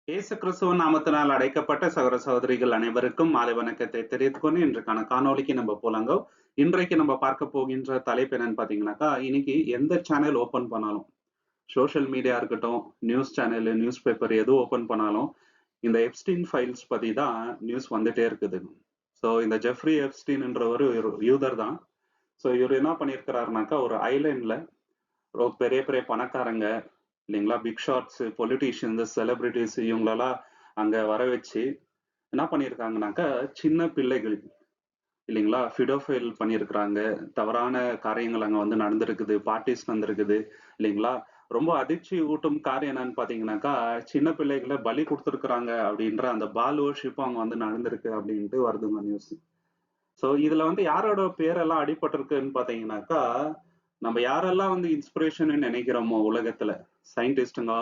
இயேசு கிறிஸ்துவின் நாமத்தினால் அடைக்கப்பட்ட சகோதர சகோதரிகள் அனைவருக்கும் மாலை வணக்கத்தை தெரிவித்துக் கொண்டு இன்றைக்கான காணொளிக்கு நம்ம போலாங்க. இன்றைக்கு நம்ம பார்க்க போகின்ற தலைப்பு என்னன்னு பாத்தீங்கன்னாக்கா, இன்னைக்கு எந்த சேனல் ஓபன் பண்ணாலும், சோஷியல் மீடியா இருக்கட்டும், நியூஸ் சேனல், நியூஸ் பேப்பர் எது ஓபன் பண்ணாலும் இந்த எப்ஸ்டீன் ஃபைல்ஸ் பத்தி தான் நியூஸ் வந்துட்டே இருக்குது. ஸோ இந்த ஜெஃப்ரி எப்ஸ்டீன்ன்றவர் ஒரு யூதர் தான். ஸோ இவர் என்ன பண்ணியிருக்கிறாருனாக்கா, ஒரு ஐலேண்ட்ல பெரிய பெரிய பணக்காரங்க இல்லைங்களா, பிக் ஷாட்ஸ், பொலிட்டீஷியன்ஸ், செலிபிரிட்டிஸ் இவங்களெல்லாம் அங்க வர வச்சு என்ன பண்ணியிருக்காங்கனாக்கா, சின்ன பிள்ளைகள் இல்லைங்களா, ஃபிடோஃபைல் பண்ணியிருக்கிறாங்க. தவறான காரியங்கள் அங்க வந்து நடந்திருக்குது, பார்ட்டிஸ் நடந்திருக்குது இல்லைங்களா. ரொம்ப அதிர்ச்சி ஊட்டும் காரியம் என்னன்னு பாத்தீங்கன்னாக்கா, சின்ன பிள்ளைகளை பலி கொடுத்துருக்குறாங்க அப்படின்ற அந்த பால் வர்ஷிப்பும் அங்க வந்து நடந்திருக்கு அப்படின்ட்டு வருதுங்க நியூஸ். ஸோ இதுல வந்து யாரோட பேரெல்லாம் அடிபட்டிருக்குன்னு பாத்தீங்கன்னாக்கா, நம்ம யாரெல்லாம் வந்து இன்ஸ்பிரேஷன் நினைக்கிறோமோ உலகத்துல, சயின்டிஸ்டுங்க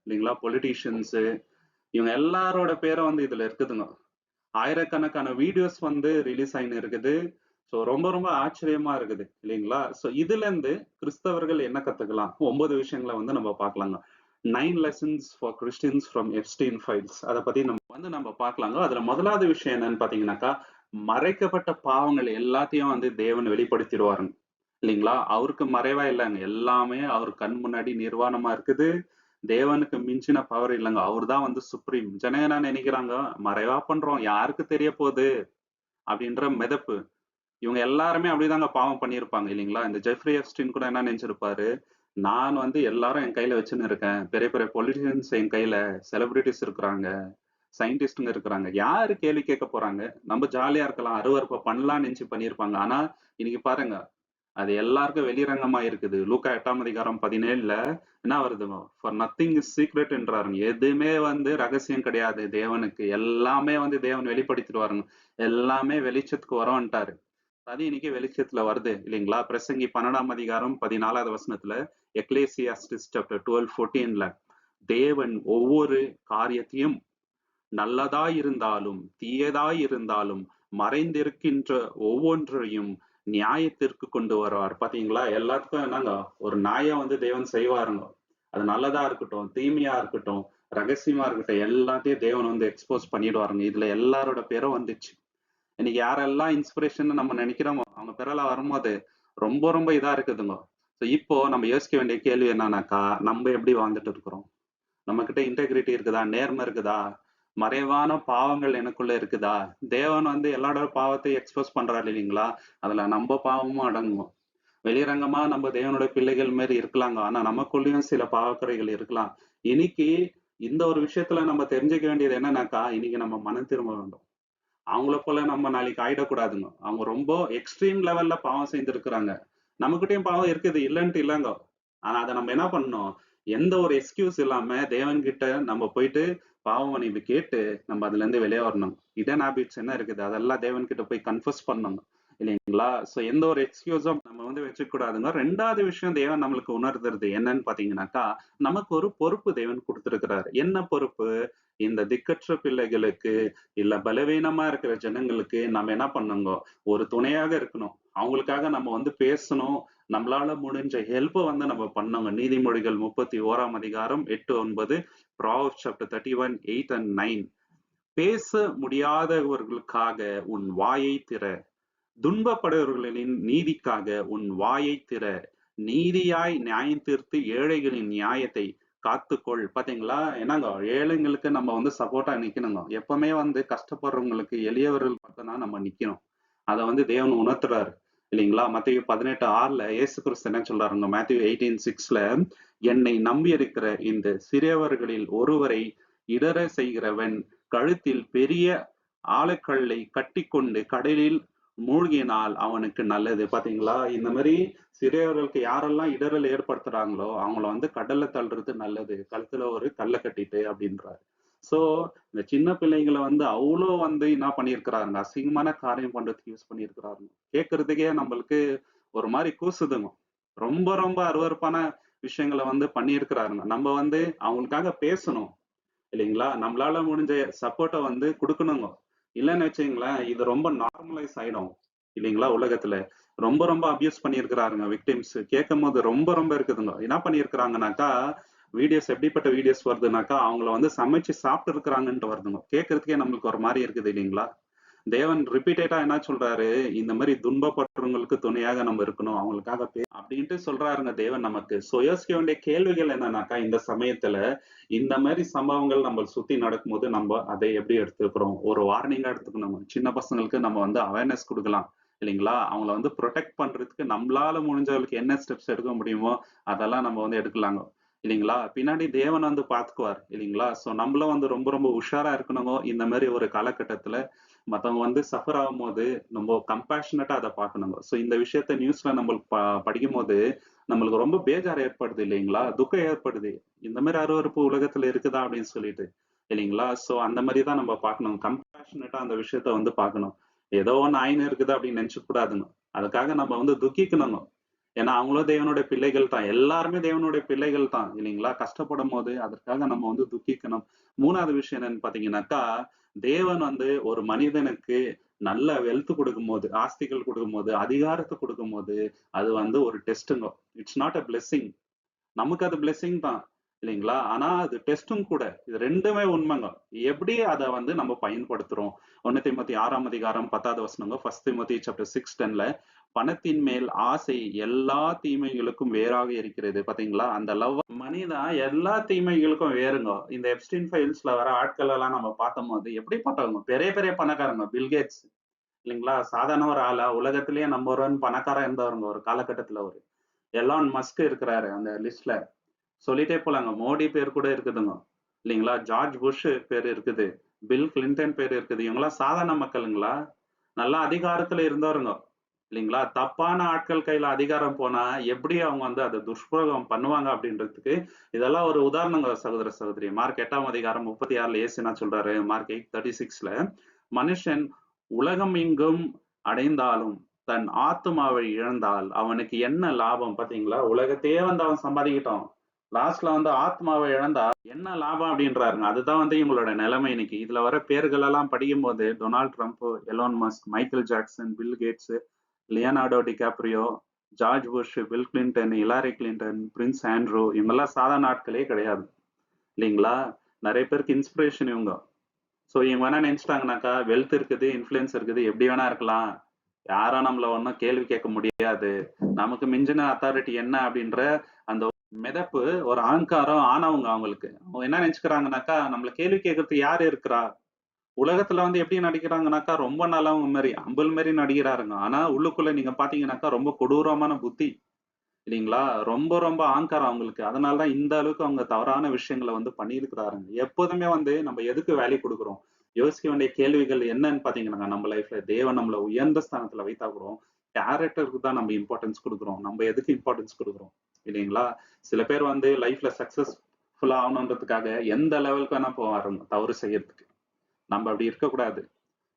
இல்லைங்களா, பொலிட்டீஷியன்ஸு, இவங்க எல்லாரோட பேரும் வந்து இதுல இருக்குதுங்க. ஆயிரக்கணக்கான வீடியோஸ் வந்து ரிலீஸ் ஆயின்னு இருக்குது. ஸோ ரொம்ப ரொம்ப ஆச்சரியமா இருக்குது இல்லைங்களா. ஸோ இதுல இருந்து கிறிஸ்தவர்கள் என்ன கத்துக்கலாம், 9 விஷயங்களை வந்து நம்ம பார்க்கலாங்க. 9 lessons for Christians from Epstein files. அதை பத்தி நம்ம பார்க்கலாங்க. அதுல முதலாவது விஷயம் என்னன்னு பாத்தீங்கன்னாக்கா, மறைக்கப்பட்ட பாவங்கள் எல்லாத்தையும் வந்து தேவன் வெளிப்படுத்திடுவாருங்க இல்லைங்களா. அவருக்கு மறைவா இல்லைங்க, எல்லாமே அவர் கண் முன்னாடி நிர்வாணமா இருக்குது. தேவனுக்கு மிஞ்சின பவர் இல்லைங்க, அவர் தான் வந்து சுப்ரீம். ஜனங்க என்ன நினைக்கிறாங்க, மறைவா பண்றோம், யாருக்கு தெரிய போகுது அப்படின்ற மிதப்பு. இவங்க எல்லாருமே அப்படிதாங்க பாவம் பண்ணியிருப்பாங்க இல்லைங்களா. இந்த ஜெஃப்ரி எப்ஸ்டீன் கூட என்ன நினைச்சிருப்பாரு, நான் வந்து எல்லாரும் என் கையில வச்சுன்னு இருக்கேன், பெரிய பெரிய பொலிட்டிஷியன்ஸ் என் கையில, செலிபிரிட்டிஸ் இருக்கிறாங்க, சயின்டிஸ்டுங்க இருக்கிறாங்க, யாரு கேள்வி கேட்க போறாங்க, நம்ம ஜாலியா இருக்கலாம், அருவருப்பை பண்ணலாம்னு நினைச்சு பண்ணியிருப்பாங்க. ஆனா இன்னைக்கு பாருங்க, அது எல்லாருக்கும் வெளிரங்கமா இருக்குது. லூக்கா 8:17 என்ன வருது, ஃபார் நத்திங் இஸ் சீக்ரெட் என்றாருங்க. எதுவுமே வந்து ரகசியம் கிடையாது தேவனுக்கு, எல்லாமே வந்து தேவன் வெளிப்படுத்திடுவாருங்க. எல்லாமே வெளிச்சத்துக்கு வரவன்ட்டாரு. அது இன்னைக்கு வெளிச்சத்துல வருது இல்லைங்களா. பிரசங்கி 12:14 எக்லேசியாஸ்டிஸ் சாப்டர் 12:14 தேவன் ஒவ்வொரு காரியத்தையும் நல்லதாயிருந்தாலும் தீயதாயிருந்தாலும் மறைந்திருக்கின்ற ஒவ்வொன்றையும் நியாயத்திற்கு கொண்டு வருவார். பாத்தீங்களா, எல்லாத்துக்கும் என்னங்க, ஒரு நியாயம் வந்து தேவன் செய்வாருங்க. அது நல்லதா இருக்கட்டும், தீமையா இருக்கட்டும், ரகசியமா இருக்கட்டும், எல்லாத்தையும் தேவன் வந்து எக்ஸ்போஸ் பண்ணிடுவாருங்க. இதுல எல்லாரோட பேரும் வந்துச்சு. இன்னைக்கு யாரெல்லாம் இன்ஸ்பிரேஷன் நம்ம நினைக்கிறோமோ அவங்க பேரெல்லாம் வரும்போது ரொம்ப ரொம்ப இதா இருக்குதுங்க. ஸோ இப்போ நம்ம யோசிக்க வேண்டிய கேள்வி என்னன்னாக்கா, நம்ம எப்படி வாழ்ந்துட்டு இருக்கிறோம், நம்ம கிட்ட இன்டெகிரிட்டி இருக்குதா, நேர்மை இருக்குதா, மறைவான பாவங்கள் எனக்குள்ள இருக்குதா. தேவன் வந்து எல்லாரோட பாவத்தையும் எக்ஸ்போஸ் பண்றாரு இல்லைங்களா, அதுல நம்ம பாவமும் அடங்கும். வெளிரங்கமா நம்ம தேவனோட பிள்ளைகள் மாரி இருக்கலாங்க, ஆனா நமக்குள்ளேயும் சில பாவக்குறைகள் இருக்கலாம். இன்னைக்கு இந்த ஒரு விஷயத்துல நம்ம தெரிஞ்சுக்க வேண்டியது என்னன்னாக்கா, இன்னைக்கு நம்ம மனம் திரும்ப வேண்டும். அவங்கள போல நம்ம நாளைக்கு ஆயிடக்கூடாதுங்க. அவங்க ரொம்ப எக்ஸ்ட்ரீம் லெவல்ல பாவம் செஞ்சிருக்கிறாங்க. நம்மகிட்டயும் பாவம் இருக்குது, இல்லைன்ட்டு இல்லைங்க. ஆனா அதை நம்ம என்ன பண்ணணும், எந்த ஒரு எக்ஸ்கியூஸ் இல்லாம தேவன் கிட்ட நம்ம போயிட்டு பாவம் மன்னிப்பு கேட்டு நம்ம அதுல இருந்து வெளியே வரணும். இடன் ஹாபிட்ஸ் என்ன இருக்குது அதெல்லாம் தேவன் கிட்ட போய் கன்ஃபஸ் பண்ணணும் இல்லைங்களா. சோ எந்த ஒரு எக்ஸ்கியூஸும் நம்ம வந்து வச்சுக்க கூடாதுங்க. ரெண்டாவது விஷயம் தேவன் நம்மளுக்கு உணர்த்துறது என்னன்னு பாத்தீங்கன்னாக்கா, நமக்கு ஒரு பொறுப்பு தேவன் கொடுத்திருக்கிறாரு. என்ன பொறுப்பு, இந்த திக்கற்ற பிள்ளைகளுக்கு இல்ல பலவீனமா இருக்கிற ஜனங்களுக்கு நம்ம என்ன பண்ணுங்க, ஒரு துணையாக இருக்கணும். அவங்களுக்காக நம்ம வந்து பேசணும், நம்மளால முடிஞ்ச ஹெல்ப் வந்து நம்ம பண்ணோங்க. நீதிமொழிகள் 31:8-9, Proverbs chapter 31, 8 and 9. பேச முடியாதவர்களுக்காக உன் வாயை திற, துன்பப்படுபவர்களின் நீதிக்காக உன் வாயை திற, நீதியாய் நியாயம் தீர்த்து ஏழைகளின் நியாயத்தை காத்துக்கொள். பாத்தீங்களா, என்னங்க, ஏழைங்களுக்கு நம்ம வந்து சப்போர்ட்டா நிக்கணுங்க. எப்பவுமே வந்து கஷ்டப்படுறவங்களுக்கு, எளியவர்கள் பக்கம் தான் நம்ம நிக்கணும். அதை வந்து தேவன் உணர்த்துறாரு இல்லைங்களா. மத்தேயு 18:6 இயேசு கிறிஸ்து என்ன சொல்றாருங்க, Matthew 18:6, என்னை நம்பி இருக்கிற இந்த சிறியவர்களில் ஒருவரை இடற செய்கிறவன் கழுத்தில் பெரிய ஆழக்கல்லை கட்டிக்கொண்டு கடலில் மூழ்கினால் அவனுக்கு நல்லது. பாத்தீங்களா, இந்த மாதிரி சிறியவர்களுக்கு யாரெல்லாம் இடரல் ஏற்படுத்துறாங்களோ அவங்கள வந்து கடல்ல தள்ளுறது நல்லது, கழுத்துல ஒரு கல்லை கட்டிட்டு அப்படின்றாரு. சோ இந்த சின்ன பிள்ளைங்களை வந்து அவ்வளோ வந்து என்ன பண்ணியிருக்கிறாருங்க, அசிங்கமான காரியம் பண்றதுக்கு யூஸ் பண்ணியிருக்கிறாருங்க. கேட்கறதுக்கே நம்மளுக்கு ஒரு மாதிரி கூசுதுங்க. ரொம்ப ரொம்ப அருவருப்பான விஷயங்களை வந்து பண்ணியிருக்கிறாருங்க. நம்ம வந்து அவங்களுக்காக பேசணும் இல்லைங்களா, நம்மளால முடிஞ்ச சப்போர்ட்டை வந்து கொடுக்கணுங்க. இல்லைன்னு வச்சுங்களேன், இது ரொம்ப நார்மலைஸ் ஆயிடும் இல்லைங்களா. உலகத்துல ரொம்ப ரொம்ப அபியூஸ் பண்ணியிருக்கிறாருங்க விக்டிம்ஸ். கேட்கும் போது ரொம்ப ரொம்ப இருக்குதுங்க. என்ன பண்ணியிருக்கிறாங்கனாக்கா, வீடியோஸ் எப்படிப்பட்ட வீடியோஸ் வருதுனாக்கா, அவங்கள வந்து சமைச்சு சாப்பிட்டு இருக்கிறாங்கன்ட்டு வருதுங்க. கேட்கறதுக்கே நம்மளுக்கு ஒரு மாரி இருக்குது இல்லைங்களா? தேவன் ரிப்பீட்டடா என்ன சொல்றாரு, இந்த மாரி துன்பப்படுறவங்களுக்கு துணையாக நம்ம இருக்கணும். அவங்களுக்காக அப்படின்ட்டு சொல்றாருங்க தேவன் நமக்கு. சோ யோசிக்க வேண்டிய கேள்விகள் என்னன்னாக்கா, இந்த சமயத்துல இந்த மாரி சம்பவங்கள் நம்மள சுத்தி நடக்கும்போது, நம்ம அதை எப்படி எடுத்துக்கிறோம்? ஒரு வார்னிங்கா எடுத்துக்கணும். சின்ன பசங்களுக்கு நம்ம வந்து அவேர்னஸ் குடுக்கலாம். இல்லைங்களா? அவங்கள வந்து புரொடெக்ட் பண்றதுக்கு நம்மளால முடிஞ்ச அளவுக்கு என்ன ஸ்டெப்ஸ் எடுக்க முடியுமோ, அதெல்லாம் நம்ம வந்து எடுக்கலாங்க. இல்லைங்களா? பின்னாடி தேவன் வந்து பார்த்துக்குவார். இல்லைங்களா? சோ நம்மளும் வந்து ரொம்ப ரொம்ப உஷாரா இருக்கணுங்க. இந்த மாரி ஒரு காலகட்டத்துல மத்தவங்க வந்து சஃபர் ஆகும்போது, நம்ம கம்பேஷனட்டா அத பார்க்கணுங்க. சோ இந்த விஷயத்த நியூஸ்ல நம்மளுக்கு படிக்கும்போது, நம்மளுக்கு ரொம்ப பேஜார் ஏற்படுது இல்லைங்களா? துக்கம் ஏற்படுது. இந்த மாரி அருவருப்பு உலகத்துல இருக்குதா அப்படின்னு சொல்லிட்டு. இல்லைங்களா? சோ அந்த மாரி தான் நம்ம பார்க்கணும். கம்பேஷனட்டா அந்த விஷயத்த வந்து பார்க்கணும். ஏதோ ஒண்ணு ஆயின்னு இருக்குது அப்படின்னு நினைச்சுக்க கூடாதுங்க. அதுக்காக நம்ம வந்து துக்கிக்கணுங்க. ஏன்னா அவங்களும் தேவனுடைய பிள்ளைகள் தான். எல்லாருமே தேவனுடைய பிள்ளைகள் தான். இல்லைங்களா? கஷ்டப்படும்போது அதற்காக நம்ம வந்து துக்கிக்கணும். 3வது விஷயம் என்னன்னு பார்த்தீங்கன்னாக்கா, தேவன் வந்து ஒரு மனிதனுக்கு நல்ல வெல்த் குடுக்கும்போது, ஆஸ்திகள் குடுக்கும்போது, அதிகாரத்த குடுக்கும்போது, அது வந்து ஒரு டெஸ்ட்டுங்க. It's not a blessing. நமக்கு அது பிளெஸ்ஸிங் தான். இல்லைங்களா? ஆனா அது டெஸ்டும் கூட. இது 2மே உண்மைங்க. எப்படி அத வந்து நம்ம பயன்படுத்துறோம்? 1 தீமோத்தேயு 6ஆம் அதிகாரம் 10வது வசனங்க. 1 தீமோத்தேயு சாப்டர் 6:10ல பணத்தின் மேல் ஆசை எல்லா தீமைகளுக்கும் வேறாக இருக்கிறது. பாத்தீங்களா? அந்த லவ் மணி தான் எல்லா தீமைகளுக்கும் வேருங்க. இந்த எப்ஸ்டீன் ஃபைல்ஸ்ல வர ஆட்கள் எல்லாம் நம்ம பார்த்தம்போது எப்படிப்பட்டவங்க? பெரிய பெரிய பணக்காரங்க. பில் கேட்ஸ் இல்லைங்களா? சாதாரண ஒரு ஆளா? உலகத்திலேயே நம்பர் 1 பணக்காரன் இருந்தவருங்க ஒரு காலகட்டத்துல அவரு. எலான் மஸ்க் இருக்கிறாரு அந்த லிஸ்ட்ல. சொல்லிட்டே போலாங்க. மோடி பேர் கூட இருக்குதுங்க. இல்லைங்களா? ஜார்ஜ் புஷ் பேர் இருக்குது. பில் கிளின்டன் பேர் இருக்குது. இவங்கலாம் சாதாரண மக்களுங்களா? நல்லா அதிகாரத்துல இருந்தவருங்க. இல்லைங்களா? தப்பான ஆட்கள் கையில அதிகாரம் போனா, எப்படி அவங்க வந்து அத துஷ்பிரயோகம் பண்ணுவாங்க அப்படின்றதுக்கு, இதெல்லாம் ஒரு உதாரணங்க சகோதர, சகோதரி. மார்க் 8ஆம் அதிகாரம் 36ல இயேசு என்ன சொல்றாரு? மார்க் 8:36ல மனுஷன் உலகம் எங்கும் அடைந்தாலும், தன் ஆத்துமாவை இழந்தால் அவனுக்கு என்ன லாபம்? பார்த்தீங்களா? உலகத்தையே வந்து அவன் சம்பாதிக்கட்டும். லாஸ்ட்ல வந்து ஆத்மாவை இழந்தா என்ன லாபம் அப்படின்றாருங்க. அதுதான் வந்து இவங்களோட நிலைமை இன்னைக்கு. இதுல வர பேர்கள் எல்லாம் படிக்கும்போது Donald Trump, Elon Musk, Michael Jackson, Bill Gates, Leonardo DiCaprio, George Bush, Bill Clinton, Hillary Clinton, Prince Andrew இவங்கெல்லாம் சாதாரண ஆட்களே கிடையாது. இல்லைங்களா? நிறைய பேருக்கு இன்ஸ்பிரேஷன் இவங்க. ஸோ இவங்க என்ன நினைச்சிட்டாங்கனாக்கா, வெல்த் இருக்குது, இன்ஃப்ளூயன்ஸ் இருக்குது, எப்படி வேணா இருக்கலாம். யாரும் நம்மள ஒன்றும் கேள்வி கேட்க முடியாது. நமக்கு மிஞ்சின அத்தாரிட்டி என்ன அப்படின்ற அந்த மிதப்பு, ஒரு அகங்காரம், ஆணவங்க அவங்களுக்கு. அவங்க என்ன நினைச்சுக்கிறாங்கனாக்கா, நம்மள கேள்வி கேட்கறதுக்கு யாரு இருக்கிறா? உலகத்துல வந்து எப்படி நடிக்கிறாங்கனாக்கா, ரொம்ப நல்லவங்க மாரி, அம்புல் மாரி நடிக்கிறாருங்க. ஆனா உள்ளுக்குள்ள நீங்க பார்த்தீங்கன்னாக்கா, ரொம்ப கொடூரமான புத்தி. இல்லைங்களா? ரொம்ப ரொம்ப அகங்காரம் அவங்களுக்கு. அதனால தான் இந்த அளவுக்கு அவங்க தவறான விஷயங்கள வந்து பண்ணியிருக்கிறாருங்க. எப்போதுமே வந்து நம்ம எதுக்கு வேல்யூ குடுக்குறோம்? யோசிக்க வேண்டிய கேள்விகள் என்னன்னு பார்த்தீங்கன்னாங்க, நம்ம லைஃப்ல தேவன் நம்மள உயர்ந்த ஸ்தானத்துல வைத்தா கூட, கேரக்டருக்கு தான் நம்ம இம்பார்ட்டன்ஸ் குடுக்குறோம். நம்ம எதுக்கு இம்பார்ட்டன்ஸ் குடுக்குறோம்? இல்லைங்களா? சில பேர் வந்து லைஃப்ல சக்சஸ்ஃபுல்லா ஆகணுன்றதுக்காக எந்த லெவலுக்கு வேணா போவாருங்க, தவறு செய்யறதுக்கு. நம்ம அப்படி இருக்கக்கூடாது.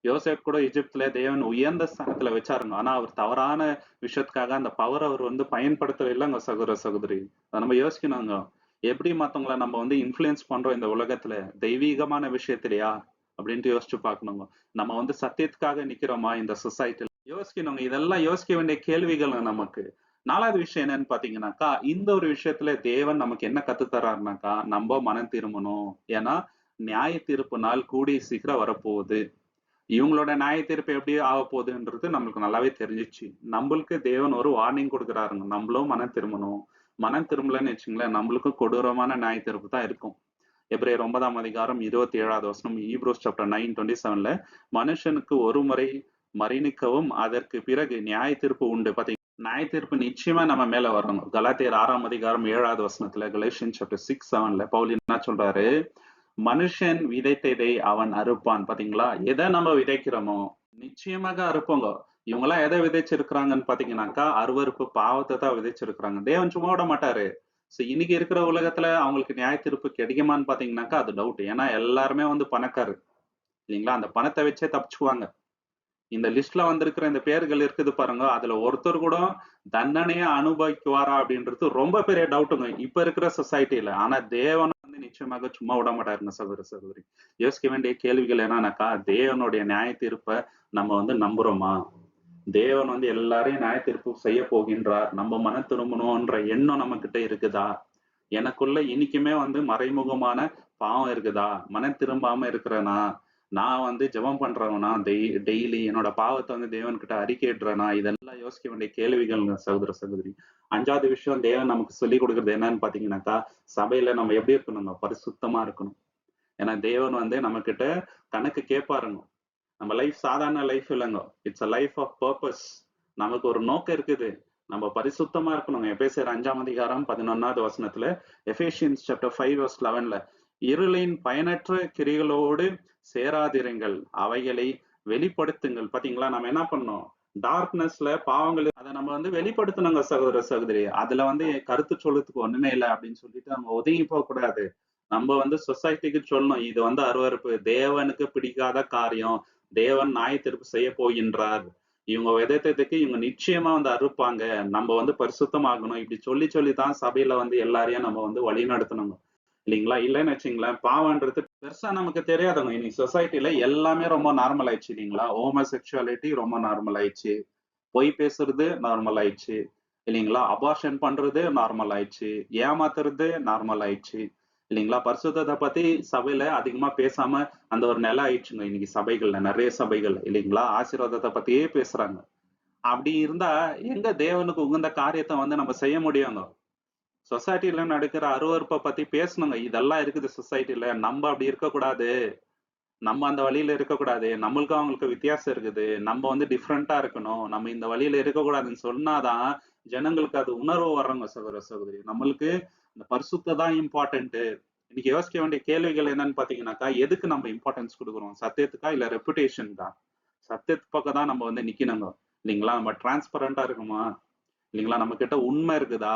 யோசேப் கூட எகிப்துல தேவன் உயர்ந்த ஸ்தானத்துல வச்சாருங்க. ஆனா அவர் தவறான விஷயத்துக்காக அந்த பவர் அவர் வந்து பயன்படுத்தவே இல்லைங்க சகோதர, சகோதரி. அத நம்ம யோசிக்கணுங்க. எப்படி மத்தவங்கள நம்ம வந்து இன்ஃப்ளூயன்ஸ் பண்றோம் இந்த உலகத்துல? தெய்வீகமான விஷயத்திலயா? அப்படின்ட்டு யோசிச்சு பார்க்கணுங்க. நம்ம வந்து சத்தியத்துக்காக நிக்கிறோமா இந்த சொசைட்டில? யோசிக்கணுங்க. இதெல்லாம் யோசிக்க வேண்டிய கேள்விகள் நமக்கு. 4வது விஷயம் என்னன்னு பார்த்தீங்கன்னாக்கா, இந்த ஒரு விஷயத்துல தேவன் நமக்கு என்ன கத்து தர்றாருனாக்கா, நம்ம மனம் திரும்பணும். ஏன்னா, நியாய தீர்ப்பு நாள் கூடிய சீக்கிரம் வரப்போகுது. இவங்களோட நியாய தீர்ப்பு எப்படி ஆகப்போகுதுன்றது நம்மளுக்கு நல்லாவே தெரிஞ்சிச்சு. நம்மளுக்கு தேவன் ஒரு வார்னிங் குடுக்குறாருங்க. நம்மளும் மனம் திரும்பணும். மனம் திரும்பலன்னு வச்சுங்களேன், நம்மளுக்கும் கொடூரமான நியாய தீர்ப்பு தான் இருக்கும். எபிரேயர் 9ஆம் அதிகாரம் 27வது வசனம், ஹீப்ரூஸ் சாப்டர் 9:27ல மனுஷனுக்கு ஒரு முறை மரணிக்கவும் அதற்கு பிறகு நியாய தீர்ப்பு உண்டு. பாத்தீங்களா? நியாய தீர்ப்பு நிச்சயமா நம்ம மேல வரணும். கலாத்தியர் 6ஆம் அதிகாரம் 7வது வசனத்துல, கலேஷியன்ஸ் சாப்டர் 6:7ல பவுல் என்ன சொல்றாரு? மனுஷன் விதைத்ததை அவன் அறுப்பான். பாத்தீங்களா? எதை நம்ம விதைக்கிறோமோ நிச்சயமாக அறுப்போங்க. இவங்கெல்லாம் எதை விதைச்சிருக்கிறாங்கன்னு பாத்தீங்கன்னாக்கா, அருவருப்பு பாவத்தை தான் விதைச்சிருக்கிறாங்க. தேவன் சும்மா விட மாட்டாரு. சோ இன்னைக்கு இருக்கிற உலகத்துல அவங்களுக்கு நியாய தீர்ப்பு கிடைக்குமான்னு பாத்தீங்கன்னாக்கா அது டவுட். ஏன்னா எல்லாருமே வந்து பணக்காரர். இல்லைங்களா? அந்த பணத்தை வச்சே தப்பிச்சுக்குவாங்க. இந்த லிஸ்ட்ல வந்திருக்கிற இந்த பேர்கள் இருக்குது பாருங்க. அதுல ஒருத்தர் கூட தண்டனைய அனுபவிக்குவாரா அப்படின்றது ரொம்ப பெரிய டவுட்டுங்க. இப்ப இருக்கிற சொசைட்டில. ஆனா தேவன் வந்து நிச்சயமாக சும்மா விட மாட்டாருங்க சகோதர, சகோதரி. யோசிக்க வேண்டிய கேள்விகள் என்னன்னாக்கா, தேவனுடைய நியாய தீர்ப்ப நம்ம வந்து நம்புறோமா? தேவன் வந்து எல்லாரையும் நியாய தீர்ப்பு செய்ய போகின்றார். நம்ம மனம் திரும்பணும்ன்ற எண்ணம் நம்ம கிட்ட இருக்குதா? எனக்குள்ள இன்னைக்குமே வந்து மறைமுகமான பாவம் இருக்குதா? மனம் திரும்பாம இருக்கிறேனா? நான் வந்து ஜெபம் பண்றவனா? டெய்லி என்னோட பாவத்த வந்து தேவன்கிட்ட அறிக்கையிடுறேனா? இதெல்லாம் யோசிக்க வேண்டிய கேள்விகள்ங்க சகோதர, சகோதரி. 5வது விஷயம் தேவன் நமக்கு சொல்லிக் குடுக்குறது என்னன்னு பார்த்தீங்கன்னாக்கா, சபையில நம்ம எப்படி இருக்கணுங்க? பரிசுத்தமா இருக்கணும். ஏன்னா தேவன் வந்து நம்மகிட்ட கணக்கு கேட்பாருங்க. நம்ம லைஃப் சாதாரண லைஃப் இல்லைங்க. It's a life of purpose. நமக்கு ஒரு நோக்கம் இருக்குது. நம்ம பரிசுத்தமா இருக்கணுங்க. எபேசியர் 5ஆம் அதிகாரம் 11வது வசனத்துல, எபேசியன்ஸ் சாப்டர் 5 வெர்ஸ் 11ல, இருளின் பயனற்ற கிரிகளோடு சேராதிருங்கள், அவைகளை வெளிப்படுத்துங்கள். பாத்தீங்களா, நம்ம என்ன பண்ணோம்? டார்க்னஸ்ல பாவங்கள் அதை நம்ம வந்து வெளிப்படுத்தணுங்க சகோதர, சகோதரி. அதுல வந்து கருத்து சொல்றதுக்கு ஒண்ணுமே இல்லை அப்படின்னு சொல்லிட்டு நம்ம ஒதுங்கி போக கூடாது. நம்ம வந்து சொசைட்டிக்கு சொல்லணும், இது வந்து அருவருப்பு, தேவனுக்கு பிடிக்காத காரியம், தேவன் நியாய தீர்ப்பு செய்ய போகின்றார், இவங்க விதத்துக்கு இவங்க நிச்சயமா வந்து அறுப்பாங்க, நம்ம வந்து பரிசுத்தமாகணும், இப்படி சொல்லி சொல்லிதான் சபையில வந்து எல்லாரையும் நம்ம வந்து வழி நடத்தணுங்க. இல்லைங்களா? இல்லைன்னு வச்சுங்களேன், பாவன்றது பெருசா நமக்கு தெரியாதுங்க. இன்னைக்கு சொசைட்டில எல்லாமே ரொம்ப நார்மல் ஆயிடுச்சு இல்லைங்களா? ஹோமோசெக்சுவாலிட்டி ரொம்ப நார்மல் ஆயிடுச்சு, பொய் பேசுறது நார்மல் ஆயிடுச்சு இல்லைங்களா? அபார்ஷன் பண்றது நார்மல் ஆயிடுச்சு, ஏமாத்துறது நார்மல் ஆயிடுச்சு இல்லைங்களா? பரிசுத்தத்தை பத்தி சபையில அதிகமா பேசாம அந்த ஒரு நிலை ஆயிடுச்சுங்க இன்னைக்கு சபைகள்ல, நிறைய சபைகள் இல்லைங்களா? ஆசீர்வாதத்தை பத்தியே பேசுறாங்க. அப்படி இருந்தா எங்க தேவனுக்கு உகந்த காரியத்தை வந்து நம்ம செய்ய முடியுங்க? சொசைட்டில நடக்கிற அருவருப்பை பத்தி பேசணுங்க. இதெல்லாம் இருக்குது சொசைட்டில, நம்ம அப்படி இருக்கக்கூடாது, நம்ம அந்த வழியில இருக்கக்கூடாது, நம்மளுக்கும் அவங்களுக்கு வித்தியாசம் இருக்குது, நம்ம வந்து டிஃப்ரெண்டா இருக்கணும், நம்ம இந்த வழியில இருக்கக்கூடாதுன்னு சொன்னாதான் ஜனங்களுக்கு அது உணர்வு வர்றவங்க சகோதர, சகோதரி. நம்மளுக்கு இந்த பரிசுத்த தான் இம்பார்ட்டன்ட். இன்னைக்கு யோசிக்க வேண்டிய கேள்விகள் என்னன்னு பாத்தீங்கன்னாக்கா, எதுக்கு நம்ம இம்பார்ட்டன்ஸ் கொடுக்குறோம்? சத்தியத்துக்கா இல்ல ரெப்புடேஷன் தான்? சத்தியத்து பக்கம் தான் நம்ம வந்து நிக்கணுங்க இல்லைங்களா? நம்ம டிரான்ஸ்பரண்டா இருக்குமா இல்லைங்களா? நம்ம கிட்ட உண்மை இருக்குதா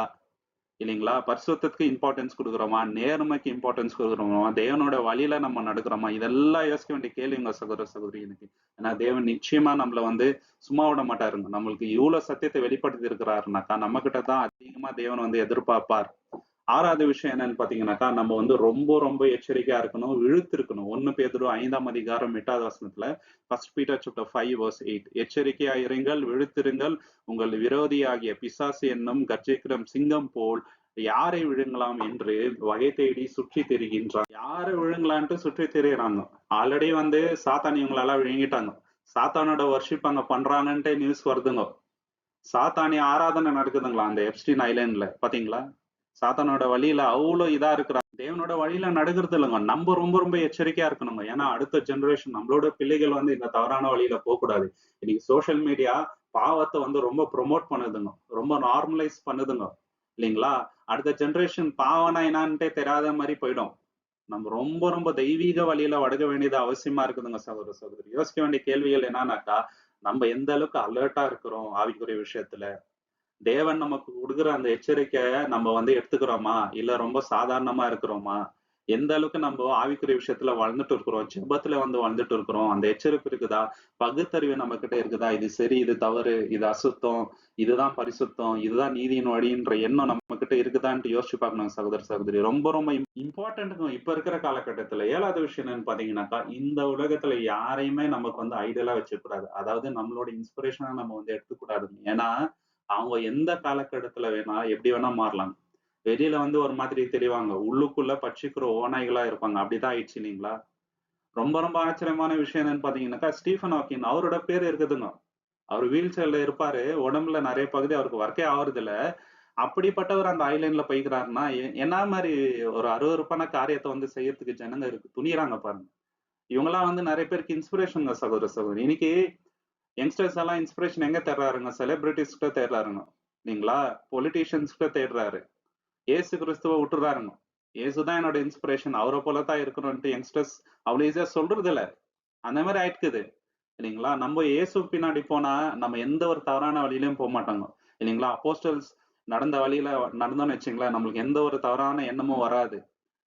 இல்லைங்களா? பரிசுத்தத்துக்கு இம்பார்ட்டன்ஸ் கொடுக்குறோமா? நேர்மைக்கு இம்பார்ட்டன்ஸ் கொடுக்குறோமா? தேவனோட வழியில நம்ம நடக்கிறோமா? இதெல்லாம் யோசிக்க வேண்டிய கேள்விங்க சகோதர, சகோதரி எனக்கு. ஏன்னா தேவன் நிச்சயமா நம்மள வந்து சும்மா விட மாட்டாருங்க. நம்மளுக்கு இவ்வளவு சத்தியத்தை வெளிப்படுத்தி இருக்கிறாருனாக்கா, நம்ம கிட்ட தான் அதிகமா தேவன் வந்து எதிர்பார்ப்பார். 6வது விஷயம் என்னன்னு பாத்தீங்கன்னாக்கா, நம்ம வந்து ரொம்ப ரொம்ப எச்சரிக்கையா இருக்கணும், விழுத்து இருக்கணும். 1 பேதுரு 5ஆம் அதிகாரம் 8வது வசனத்துல, 1 பீட்டர் சாப்டர் 5 வெர்ஸ் 8, எச்சரிக்கையா இருங்கள், விழுத்திருங்கள், உங்கள் விரோதியாகிய பிசாசு என்னும் கர்ஜிக்கிற சிங்கம் போல் யாரை விழுங்கலாம் என்று வகை தேடி சுற்றி திரிகின்றான். யாரை விழுங்கலான்ட்டு சுற்றி திரியிறாங்க. ஆல்ரெடி வந்து சாத்தான் இவங்களெல்லாம் விழுங்கிட்டாங்க. சாத்தானோட வர்ஷிப் அங்க பண்றாங்கன்ட்டு நியூஸ் வருதுங்க. சாத்தானிய ஆராதனை நடக்குதுங்களா அந்த எப்ஸ்டீன் ஐலேண்ட்ல, பாத்தீங்களா? சாத்தானோட வழியில அவ்வளவு இதா இருக்கிறாங்க. தேவனோட வழியில நடக்கிறது இல்லைங்க. நம்ம ரொம்ப ரொம்ப எச்சரிக்கையா இருக்கணுங்க. ஏன்னா அடுத்த ஜெனரேஷன், நம்மளோட பிள்ளைகள் வந்து இந்த தவறான வழியில போகக்கூடாது. இன்னைக்கு சோசியல் மீடியா பாவத்தை வந்து ரொம்ப ப்ரொமோட் பண்ணுதுங்க, ரொம்ப நார்மலைஸ் பண்ணுதுங்க இல்லைங்களா? அடுத்த ஜெனரேஷன் பாவனா என்னான்ட்டே தெரியாத மாதிரி போயிடும். நம்ம ரொம்ப ரொம்ப தெய்வீக வழியில வடக வேண்டியது அவசியமா இருக்குதுங்க சகோதர, சகோதரி. யோசிக்க வேண்டிய கேள்விகள் என்னன்னாக்கா, நம்ம எந்த அளவுக்கு அலர்ட்டா இருக்கிறோம் ஆவிக்குரிய விஷயத்துல? தேவன் நமக்கு குடுக்குற அந்த எச்சரிக்கைய நம்ம வந்து எடுத்துக்கிறோமா? இல்ல ரொம்ப சாதாரணமா இருக்கிறோமா? எந்த அளவுக்கு நம்ம ஆவிக்குரிய விஷயத்துல வளர்ந்துட்டு இருக்கிறோம்? ஜெபத்துல வந்து வளர்ந்துட்டு இருக்கிறோம்? அந்த எச்சரிப்பு இருக்குதா? பகுத்தறிவு நம்ம கிட்ட இருக்குதா? இது சரி, இது தவறு, இது அசுத்தம், இதுதான் பரிசுத்தம், இதுதான் நீதியின் வழின்ற எண்ணம் நம்ம கிட்ட இருக்குதான்ட்டு யோசிச்சு பார்க்கணும் சகோதர, சகோதரி. ரொம்ப ரொம்ப இம்பார்ட்டன்ட்ங்க இப்ப இருக்கிற காலகட்டத்துல. 7வது விஷயம் என்னன்னு பாத்தீங்கன்னாக்கா, இந்த உலகத்துல யாரையுமே நமக்கு வந்து ஐடியலா வச்சுக்க கூடாது. அதாவது நம்மளோட இன்ஸ்பிரேஷனா நம்ம வந்து எடுத்துக்க கூடாதுங்க. ஏன்னா அவங்க எந்த காலகட்டத்துல வேணா எப்படி வேணா மாறலாம். வெளியில வந்து ஒரு மாதிரி தெரிவாங்க, உள்ளுக்குள்ள பட்சிக்கிற ஓநாய்களா இருப்பாங்க. அப்படிதான் ஆயிடுச்சு இல்லைங்களா? ரொம்ப ரொம்ப ஆச்சரியமான விஷயம் என்னன்னு பாத்தீங்கன்னாக்கா, ஸ்டீஃபன் ஹாக்கின் அவரோட பேர் இருக்குதுங்க. அவர் வீல் சேர்ல இருப்பாரு, உடம்புல நிறைய பகுதி அவருக்கு ஒர்க்கே ஆகுறது இல்ல. அப்படிப்பட்டவர் அந்த ஐலேண்ட்ல போய்க்கிறாருன்னா என்ன மாதிரி ஒரு அருவருப்பான காரியத்தை வந்து செய்யறதுக்கு ஜனங்க துணியறாங்க பாருங்க. இவங்கெல்லாம் வந்து நிறைய பேருக்கு இன்ஸ்பிரேஷன் சகோதர, சகோதரி. இன்னைக்கு யங்ஸ்டர்ஸ் எல்லாம் இன்ஸ்பிரேஷன் எங்க தேடுறாருங்க? செலிபிரிட்டிஸ் கிட்ட தேடுறாருங்க இல்லைங்களா? பொலிட்டீஷியன்ஸ் கிட்ட தேடுறாரு. ஏசு கிறிஸ்துவ விட்டுறாருங்க. ஏசுதான் என்னோட இன்ஸ்பிரேஷன், அவரை போலதான் இருக்கணும்ட்டு யங்ஸ்டர்ஸ் அவ்வளவு ஈஸியா சொல்றது இல்ல. அந்த மாதிரி ஆயிட்டுக்குது இல்லைங்களா? நம்ம இயேசு பின்னாடி போனா நம்ம எந்த ஒரு தவறான வழியிலயும் போக மாட்டாங்க இல்லைங்களா? அப்போஸ்டல்ஸ் நடந்த வழியில நடந்தோம்னு வச்சுங்களேன், நம்மளுக்கு எந்த ஒரு தவறான எண்ணமும் வராது.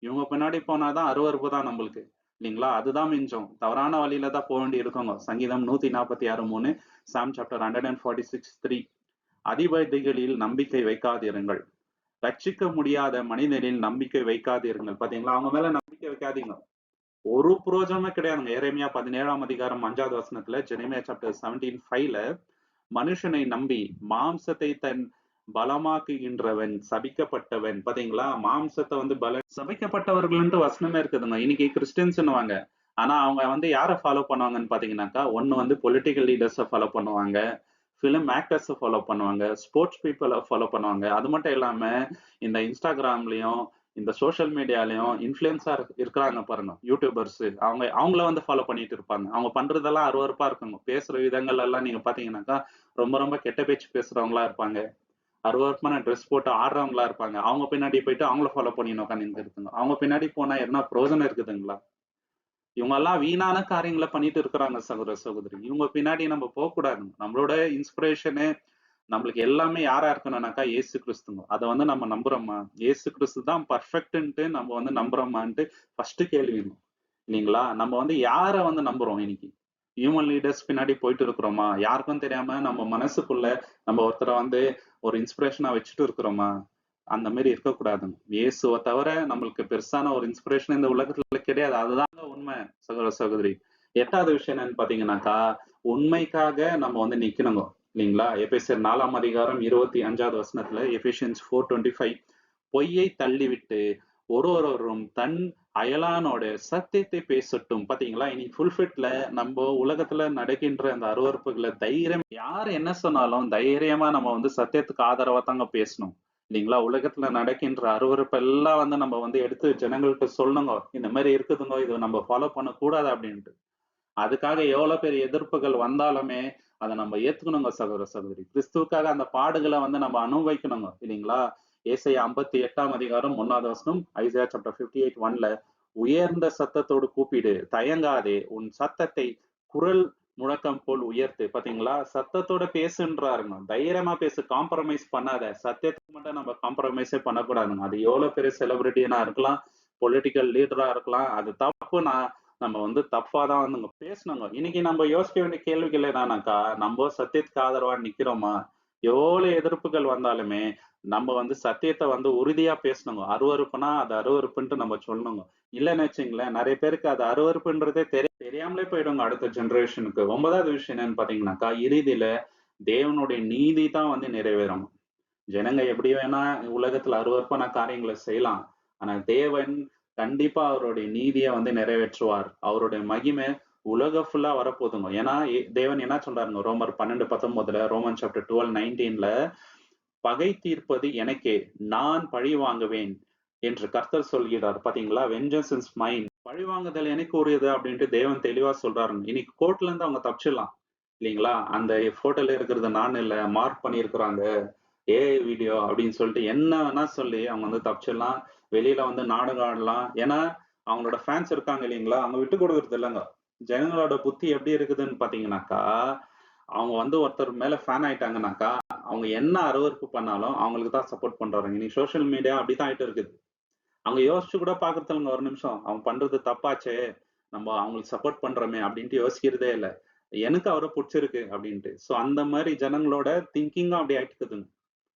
இவங்க பின்னாடி போனாதான் அருவருப்பு தான் நம்மளுக்கு இல்லைங்களா? அதுதான் மிஞ்சம். தவறான வழியில தான் போக வேண்டி இருக்கோங்க. சங்கீதம் 146:3, சாம் சாப்டர் 146:3, அதிபதிகளில் நம்பிக்கை வைக்காதிருங்கள், ரட்சிக்க முடியாத மனிதனில் நம்பிக்கை வைக்காதிருங்கள். பாத்தீங்களா? அவங்க மேல நம்பிக்கை வைக்காதீங்க. ஒரு புரோஜனமே கிடையாதுங்க. எரேமியா 17ஆம் அதிகாரம் 5வது வசனத்துல, ஜெரேமியா சாப்டர் 17:5ல, மனுஷனை நம்பி மாம்சத்தை தன் பலமாக்குகின்றவன் சபிக்கப்பட்டவன். பாத்தீங்களா? மாம்சத்தை வந்து சபிக்கப்பட்டவர்கள்ன்ட்டு வசனமே இருக்குதுங்க. இன்னைக்கு கிறிஸ்டியன்ஸ்ன்னுவாங்க. ஆனா அவங்க வந்து யார ஃபாலோ பண்ணுவாங்கன்னு பாத்தீங்கன்னாக்கா, ஒண்ணு வந்து பொலிட்டிக்கல் லீடர்ஸ ஃபாலோ பண்ணுவாங்க. ஃபிலிம் ஆக்டர்ஸ ஃபாலோ பண்ணுவாங்க. ஸ்போர்ட்ஸ் பீப்பிள ஃபாலோ பண்ணுவாங்க. அது மட்டும் இல்லாம இந்த Instagramலயும், இந்த சோசியல் மீடியாலயும் இன்ஃப்ளூயன்ஸா இருக்கிறாங்க பாருங்க. யூடியூபர்ஸ் அவங்கள வந்து ஃபாலோ பண்ணிட்டு இருப்பாங்க. அவங்க பண்றதெல்லாம் அருவருப்பா இருக்குங்க. பேசுற விதங்கள் எல்லாம் நீங்க பாத்தீங்கன்னாக்கா, ரொம்ப ரொம்ப கெட்ட பேச்சு பேசுறவங்களா இருப்பாங்க. அருவருப்பான ட்ரெஸ் போட்டு ஆடுறவங்களா இருப்பாங்க. அவங்க பின்னாடி போயிட்டு அவங்கள ஃபாலோ பண்ணின்னு உட்காந்துட்டு இருக்குங்க. அவங்க பின்னாடி போனா என்ன பிரயோஜனம் இருக்குதுங்களா? இவங்க எல்லாம் வீணான காரியங்கள பண்ணிட்டு இருக்கிறாங்க சகோதர சகோதரி. இவங்க பின்னாடி நம்ம போகக்கூடாதுங்க. நம்மளோட இன்ஸ்பிரேஷனு நம்மளுக்கு எல்லாமே யாரா இருக்கணும்னாக்கா இயேசு கிறிஸ்துங்க. அத வந்து நம்ம நம்புறோமா? இயேசு கிறிஸ்து தான் பெர்ஃபெக்ட்ன்ட்டு நம்ம வந்து நம்புறோமான்ட்டு ஃபர்ஸ்ட் கேள்வி இல்லைங்களா? நம்ம வந்து யார வந்து நம்புறோம் இன்னைக்கு? ஹியூமன் லீடர்ஸ் பின்னாடி போயிட்டு இருக்கிறோமா? யாருக்கும் தெரியாம நம்ம மனசுக்குள்ள நம்ம ஒருத்தர வந்து ஒரு இன்ஸ்பிரேஷனா வச்சுட்டு இருக்கிறோமா? அந்த மாரி இருக்கக்கூடாதுங்க. இயேசுவ தவிர நம்மளுக்கு பெருசான ஒரு இன்ஸ்பிரேஷன் இந்த உலகத்துல கிடையாது. அதுதாங்க உண்மை சகோதர சகோதரி. 8வது விஷயம் என்னன்னு பாத்தீங்கன்னாக்கா, உண்மைக்காக நம்ம வந்து நிக்கணுங்க. இல்லைங்களா? எபேசியர் 4ஆம் அதிகாரம் 25வது வசனத்துல எபேசியன்ஸ் 4:25 பொய்யை தள்ளிவிட்டு ஒருவரும் தன் அயலானோட சத்தியத்தை பேசட்டும். பாத்தீங்களா? இன்னைக்கு ஃபுல்ஃபிட்ல நம்ம உலகத்துல நடக்கின்ற அந்த அருவருப்புகளை தைரியம் யார் என்ன சொன்னாலும் தைரியமா நம்ம வந்து சத்தியத்துக்கு ஆதரவா தாங்க பேசணும். இல்லைங்களா? உலகத்துல நடக்கின்ற அருவருப்பு எல்லாம் வந்து நம்ம வந்து எடுத்து ஜனங்கள்ட்ட சொல்லணுங்க. இந்த மாதிரி இருக்குதுங்க. இதை நம்ம ஃபாலோ பண்ணக்கூடாது அப்படின்ட்டு. அதுக்காக எவ்வளவு பெரிய எதிர்ப்புகள் வந்தாலுமே அதை நம்ம ஏத்துக்கணுங்க சகோதர சகோதரி. கிறிஸ்துவுக்காக அந்த பாடுகளை வந்து நம்ம அனுபவிக்கணுங்க. இல்லைங்களா? ஏசாயா 58ஆம் அதிகாரம் 1வது வசனம், ஐசையா சாப்டர் 58:1ல உயர்ந்த சத்தத்தோடு கூப்பிடு, தயங்காதே, உன் சத்தத்தை குரல் முழக்கம் போல் உயர்த்து. பாத்தீங்களா? சத்தத்தோட பேசுன்றாருங்க. தைரியமா பேசு, காம்ப்ரமைஸ் பண்ணாத. சத்தியத்துக்கு மட்டும் நம்ம காம்ப்ரமைஸே பண்ணக்கூடாதுங்க. அது எவ்வளவு பெரிய செலிபிரிட்டியா இருக்கலாம், பொலிட்டிக்கல் லீடரா இருக்கலாம். அது தப்பு. நம்ம வந்து தப்பா தான் வந்து பேசணுங்க. இன்னைக்கு நம்ம யோசிக்க வேண்டிய கேள்விகள் என்னன்னாக்கா, நம்ம சத்தியத்துக்கு ஆதரவா நிக்கிறோமா? எவ்வளவு எதிர்ப்புகள் வந்தாலுமே நம்ம வந்து சத்தியத்தை வந்து உறுதியா பேசணுங்க. அருவருப்புனா அது அருவருப்புன்ட்டு நம்ம சொல்லணுங்க. இல்லைன்னு வச்சுங்களேன், நிறைய பேருக்கு அது அருவருப்புன்றதே தெரியாமலே போயிடுங்க அடுத்த ஜெனரேஷனுக்கு. 9வது விஷயம் என்னன்னு பாத்தீங்கன்னாக்கா, இறுதியில தேவனுடைய நீதி தான் வந்து நிறைவேறும். ஜனங்க எப்படி வேணா உலகத்துல அருவருப்பான காரியங்களை செய்யலாம். ஆனா தேவன் கண்டிப்பா அவருடைய நீதியை வந்து நிறைவேற்றுவார். அவருடைய மகிமை உலகம் ஃபுல்லா வரப்போதுங்க. ஏன்னா தேவன் என்ன சொல்றாருங்க ரோமர் 12:19, ரோமன் சாப்டர் 12:19 பகை தீர்ப்பது எனக்கே, நான் பழி வாங்குவேன் என்று கர்த்தர் சொல்கிறார். பாத்தீங்களா? Vengeance is mine. பழி வாங்குதல் எனக்கு உரியது அப்படின்ட்டு தேவன் தெளிவா சொல்றாருங்க. இன்னைக்கு கோர்ட்ல இருந்து அவங்க தப்பிச்சிடலாம். இல்லைங்களா? அந்த போட்டோல இருக்கிறது நான் இல்ல, மார்க் பண்ணியிருக்கிறாங்க, ஏஐ வீடியோ அப்படின்னு சொல்லிட்டு என்ன வேணா சொல்லி அவங்க வந்து தப்பிச்சிடலாம். வெளியில வந்து நாடகம் ஆடலாம். ஏன்னா அவங்களோட ஃபேன்ஸ் இருக்காங்க இல்லைங்களா? அவங்க விட்டு கொடுக்கறது இல்லைங்க. ஜனங்களோட புத்தி எப்படி இருக்குதுன்னு பாத்தீங்கன்னாக்கா, அவங்க வந்து ஒருத்தர் மேல ஃபேன் ஆயிட்டாங்கன்னாக்கா, அவங்க என்ன அருவருப்பு பண்ணாலும் அவங்களுக்கு தான் சப்போர்ட் பண்றாங்க. இன்னைக்கு சோசியல் மீடியா அப்படித்தான் ஆயிட்டு இருக்குது. அவங்க யோசிச்சு கூட பாக்குறது இல்லைங்க ஒரு நிமிஷம். அவங்க பண்றது தப்பாச்சே, நம்ம அவங்களுக்கு சப்போர்ட் பண்றோமே அப்படின்ட்டு யோசிக்கிறதே இல்ல. எனக்கு அவரை பிடிச்சிருக்கு அப்படின்ட்டு. சோ அந்த மாதிரி ஜனங்களோட திங்கிங்கும் அப்படி ஆயிட்டுக்குதுங்க.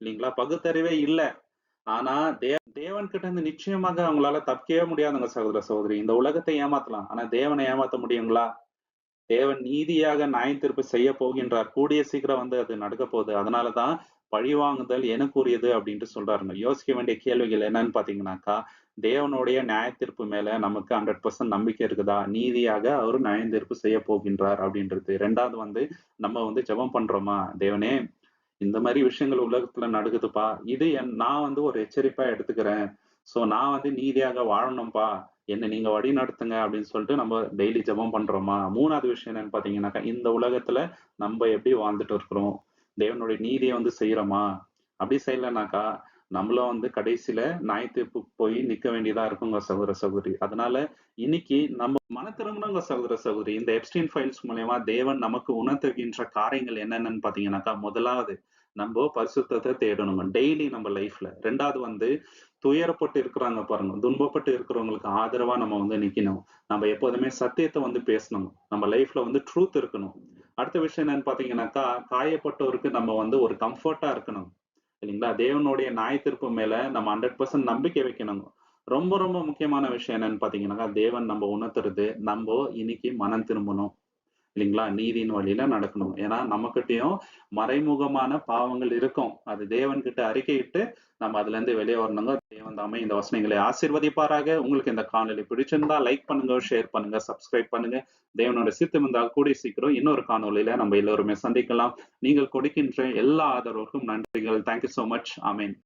இல்லைங்களா? பகுத்தறிவே இல்ல. ஆனா தேவன் கிட்ட இருந்து நிச்சயமாக அவங்களால தப்பிக்கவே முடியாதுங்க சகோதர சகோதரி. இந்த உலகத்தை ஏமாத்தலாம். ஆனா தேவனை ஏமாத்த முடியுங்களா? தேவன் நீதியாக நியாயத்தீர்ப்பு செய்ய போகின்றார். கூடிய சீக்கிரம் வந்து அது நடக்க போகுது. அதனாலதான் பழிவாங்குதல் எனக்குரியது அப்படின்ட்டு சொல்றாருங்க. யோசிக்க வேண்டிய கேள்விகள் என்னன்னு பாத்தீங்கன்னாக்கா, தேவனுடைய நியாயத்தீர்ப்பு மேல நமக்கு 100% நம்பிக்கை இருக்குதா? நீதியாக அவர் நியாயத்தீர்ப்பு செய்ய போகின்றார் அப்படின்றது. 2வது வந்து நம்ம வந்து ஜெபம் பண்றோமா? தேவனே, இந்த மாதிரி விஷயங்கள் உலகத்துல நடக்குதுப்பா. இது நான் வந்து ஒரு எச்சரிப்பா எடுத்துக்கிறேன். சோ நான் வந்து நீதியாக வாழணும்ப்பா. என்ன நீங்க வழி நடத்துங்க அப்படின்னு சொல்லிட்டு நம்ம டெய்லி ஜெபம் பண்றோமா? 3வது விஷயம் என்னன்னு பாத்தீங்கன்னாக்கா, இந்த உலகத்துல நம்ம எப்படி வாழ்ந்துட்டு இருக்கிறோம்? தேவனுடைய நீதியை வந்து செய்யறோமா? அப்படி செய்யலைனாக்கா, நம்மளும் வந்து கடைசியில நியாயத்தீர்ப்புக்கு போய் நிக்க வேண்டியதா இருக்குங்க சகோதர சகோதரி. அதனால இன்னைக்கு நம்ம மன திரும்பணுங்க சகோதர சகோதரி. இந்த எப்ஸ்டீன் ஃபைல்ஸ் மூலியமா தேவன் நமக்கு உணர்த்துகின்ற காரியங்கள் என்னென்னன்னு பாத்தீங்கன்னாக்கா, முதலாவது நம்ம பரிசுத்தத்தை தேடணுங்க டெய்லி நம்ம லைஃப்ல. 2வது வந்து துயரப்பட்டு இருக்கிறாங்க பாருங்க, துன்பப்பட்டு இருக்கிறவங்களுக்கு ஆதரவா நம்ம வந்து நிக்கணும். நம்ம எப்போதுமே சத்தியத்தை வந்து பேசணும். நம்ம லைஃப்ல வந்து ட்ரூத் இருக்கணும். அடுத்த விஷயம் என்னன்னு பாத்தீங்கன்னாக்கா, காயப்பட்டவருக்கு நம்ம வந்து ஒரு கம்ஃபர்ட்டா இருக்கணும். இல்லைங்களா? தேவனுடைய நியாயத்தீர்ப்பு மேல நம்ம 100% நம்பிக்கை வைக்கணும். ரொம்ப ரொம்ப முக்கியமான விஷயம் என்னன்னு பாத்தீங்கன்னாக்கா, தேவன் நம்ம உணர்த்துறது, நம்ம இன்னைக்கு மனம் திரும்பணும். இல்லைங்களா? நீதியின் வழியில நடக்கணும். ஏன்னா நம்மகிட்டயும் மறைமுகமான பாவங்கள் இருக்கும். அது தேவன்கிட்ட அறிக்கையிட்டு நம்ம அதுல இருந்து வெளியே வரணுங்க. தேவன் தாமே இந்த வசனங்களை ஆசீர்வதிப்பாராக. உங்களுக்கு இந்த காணொளி பிடிச்சிருந்தா லைக் பண்ணுங்க, ஷேர் பண்ணுங்க, சப்ஸ்கிரைப் பண்ணுங்க. தேவனோட சித்தம் இருந்தால் கூடிய சீக்கிரம் இன்னொரு காணொளியில நம்ம எல்லோருமே சந்திக்கலாம். நீங்கள் கொடுக்கின்ற எல்லா ஆதரவுக்கும் நன்றிகள். Thank you so much. Amen.